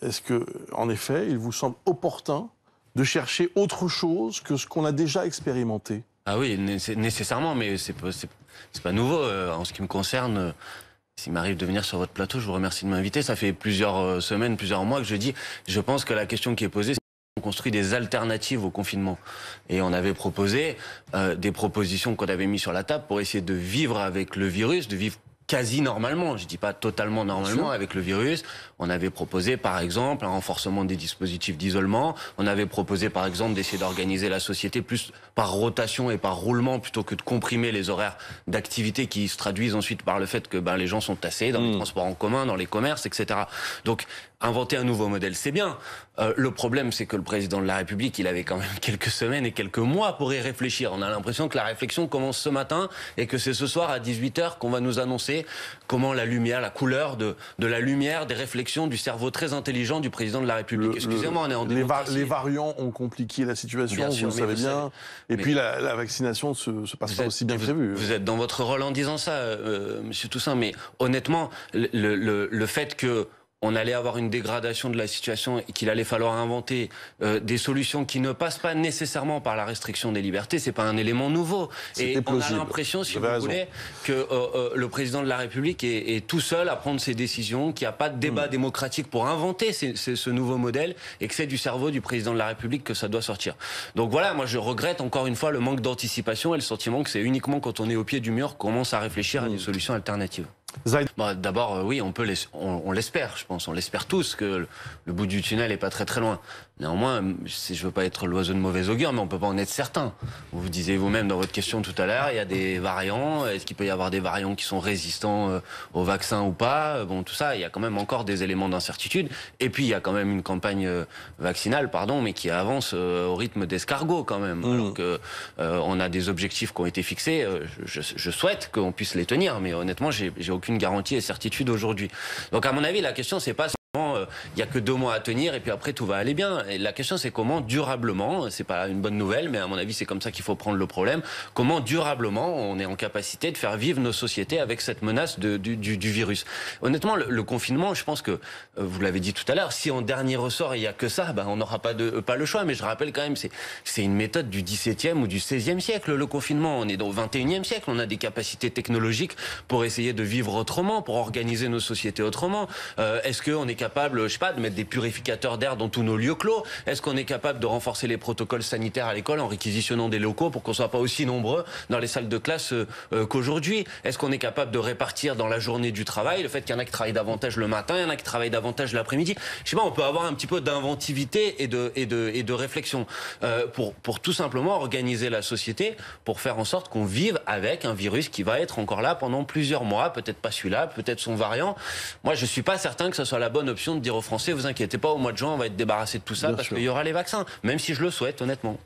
Est-ce que, en effet, il vous semble opportun de chercher autre chose que ce qu'on a déjà expérimenté? Ah oui, nécessairement, mais c'est pas nouveau. En ce qui me concerne, s'il m'arrive de venir sur votre plateau, je vous remercie de m'inviter. Ça fait plusieurs semaines, plusieurs mois que je dis, je pense que la question qui est posée, c'est qu'on construit des alternatives au confinement. Et on avait proposé des propositions qu'on avait mises sur la table pour essayer de vivre avec le virus, de vivre quasi normalement, je dis pas totalement normalement avec le virus. On avait proposé par exemple un renforcement des dispositifs d'isolement. On avait proposé par exemple d'essayer d'organiser la société plus par rotation et par roulement plutôt que de comprimer les horaires d'activité qui se traduisent ensuite par le fait que les gens sont tassés dans les transports en commun, dans les commerces, etc. Donc inventer un nouveau modèle, c'est bien. Le problème, c'est que le président de la République, il avait quand même quelques semaines et quelques mois pour y réfléchir. On a l'impression que la réflexion commence ce matin et que c'est ce soir à 18h qu'on va nous annoncer comment la lumière, la couleur de la lumière, des réflexions du cerveau très intelligent du président de la République. Excusez-moi, on est en démocratie. Les variants ont compliqué la situation, Bien vous sûr, le savez bien. Et puis la vaccination se passe pas aussi bien que prévu. Vous êtes dans votre rôle en disant ça, Monsieur Toussaint, mais honnêtement, le fait que on allait avoir une dégradation de la situation et qu'il allait falloir inventer des solutions qui ne passent pas nécessairement par la restriction des libertés, c'est pas un élément nouveau. Et on a l'impression, si vous voulez, que le président de la République est tout seul à prendre ses décisions, qu'il n'y a pas de débat démocratique pour inventer ce nouveau modèle et que c'est du cerveau du président de la République que ça doit sortir. Donc voilà, moi je regrette encore une fois le manque d'anticipation et le sentiment que c'est uniquement quand on est au pied du mur qu'on commence à réfléchir à des solutions alternatives. D'abord, oui, on l'espère, je pense, on l'espère tous que le bout du tunnel est pas très très loin. Néanmoins, je veux pas être l'oiseau de mauvais augure, mais on peut pas en être certain. Vous disiez vous-même dans votre question tout à l'heure, il y a des variants. Est-ce qu'il peut y avoir des variants qui sont résistants au vaccin ou pas? Bon, tout ça, il y a quand même encore des éléments d'incertitude. Et puis, il y a quand même une campagne vaccinale, mais qui avance au rythme d'escargot quand même. Alors que on a des objectifs qui ont été fixés. Je souhaite qu'on puisse les tenir, mais honnêtement, j'ai aucune garantie et certitude aujourd'hui. Donc, à mon avis, la question, c'est pas il y a que 2 mois à tenir et puis après tout va aller bien. Et la question c'est comment durablement, c'est pas une bonne nouvelle, mais à mon avis c'est comme ça qu'il faut prendre le problème, comment durablement on est en capacité de faire vivre nos sociétés avec cette menace du virus. Honnêtement, le confinement, je pense que, vous l'avez dit tout à l'heure, si en dernier ressort il y a que ça, on n'aura pas le choix, mais je rappelle quand même, c'est une méthode du XVIIe ou du XVIe siècle, le confinement. On est au XXIe siècle, on a des capacités technologiques pour essayer de vivre autrement, pour organiser nos sociétés autrement. Est-ce qu'on est capable, je sais pas, de mettre des purificateurs d'air dans tous nos lieux clos? Est-ce qu'on est capable de renforcer les protocoles sanitaires à l'école en réquisitionnant des locaux pour qu'on soit pas aussi nombreux dans les salles de classe qu'aujourd'hui? Est-ce qu'on est capable de répartir dans la journée du travail le fait qu'il y en a qui travaillent davantage le matin, il y en a qui travaillent davantage l'après-midi? Je sais pas, on peut avoir un petit peu d'inventivité et de réflexion pour tout simplement organiser la société pour faire en sorte qu'on vive avec un virus qui va être encore là pendant plusieurs mois, peut-être pas celui-là, peut-être son variant. Moi, je suis pas certain que ce soit la bonne option de dire aux Français, vous inquiétez pas, au mois de juin, on va être débarrassé de tout ça parce qu'il y aura les vaccins, même si je le souhaite, honnêtement.